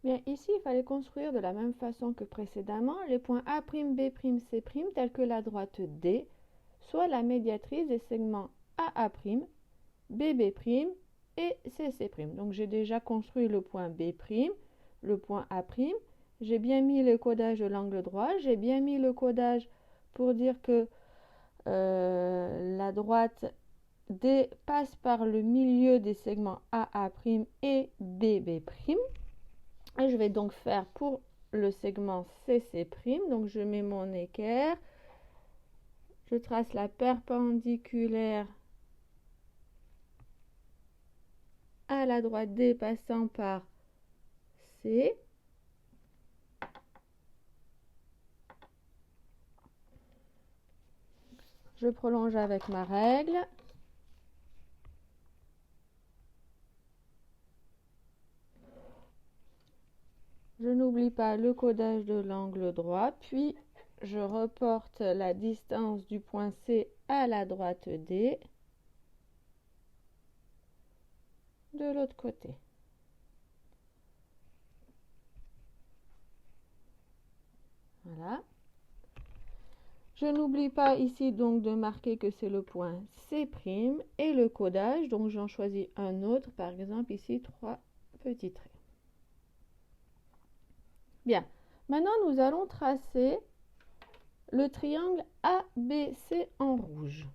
Bien, ici, il fallait construire de la même façon que précédemment les points A', B', C' tels que la droite D soit la médiatrice des segments AA', BB' et CC'. Donc j'ai déjà construit le point B', le point A', j'ai bien mis le codage de l'angle droit, j'ai bien mis le codage pour dire que la droite D passe par le milieu des segments AA' et BB'. Et je vais donc faire pour le segment CC', donc je mets mon équerre, je trace la perpendiculaire à la droite D passant par C. Je prolonge avec ma règle. Je n'oublie pas le codage de l'angle droit, puis je reporte la distance du point C à la droite D de l'autre côté. Voilà. Je n'oublie pas ici donc de marquer que c'est le point C' et le codage, donc j'en choisis un autre, par exemple ici 3 petits traits. Bien, maintenant nous allons tracer le triangle ABC en rouge.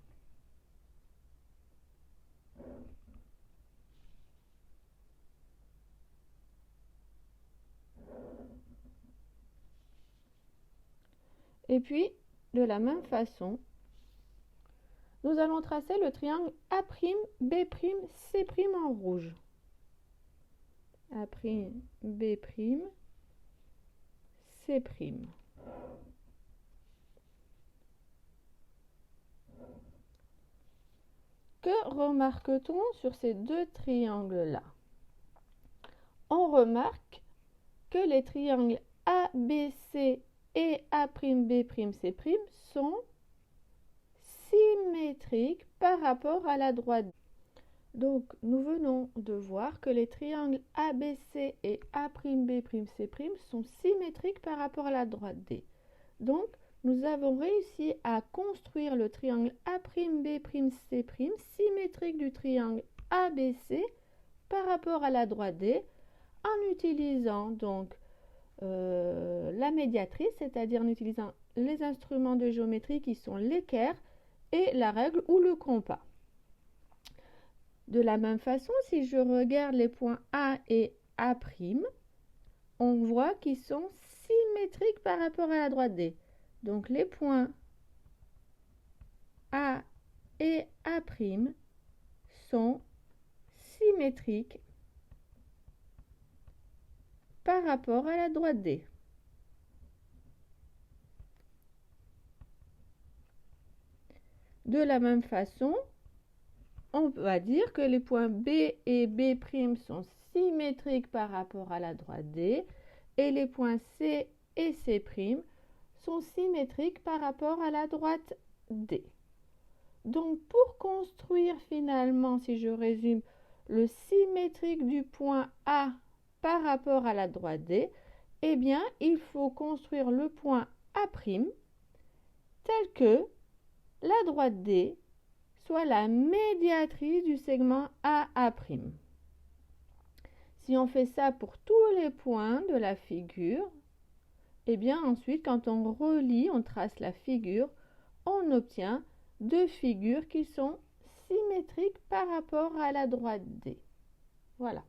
Et puis, de la même façon, nous allons tracer le triangle A'B', C' en rouge. A'B', C'. Que remarque-t-on sur ces deux triangles-là? On remarque que les triangles ABC et A'B', C' sont symétriques par rapport à la droite. Donc, nous venons de voir que les triangles ABC et A'B', C' sont symétriques par rapport à la droite D. Donc, nous avons réussi à construire le triangle A'B', C' symétrique du triangle ABC par rapport à la droite D en utilisant donc la médiatrice, c'est-à-dire en utilisant les instruments de géométrie qui sont l'équerre et la règle ou le compas. De la même façon, si je regarde les points A et A', on voit qu'ils sont symétriques par rapport à la droite D. Donc les points A et A' sont symétriques par rapport à la droite D. De la même façon, on va dire que les points B et B' sont symétriques par rapport à la droite D et les points C et C' sont symétriques par rapport à la droite D. Donc pour construire finalement, si je résume, le symétrique du point A par rapport à la droite D, eh bien il faut construire le point A' tel que la droite D soit la médiatrice du segment AA'. Si on fait ça pour tous les points de la figure, et bien ensuite quand on relie, on trace la figure, on obtient deux figures qui sont symétriques par rapport à la droite D. Voilà.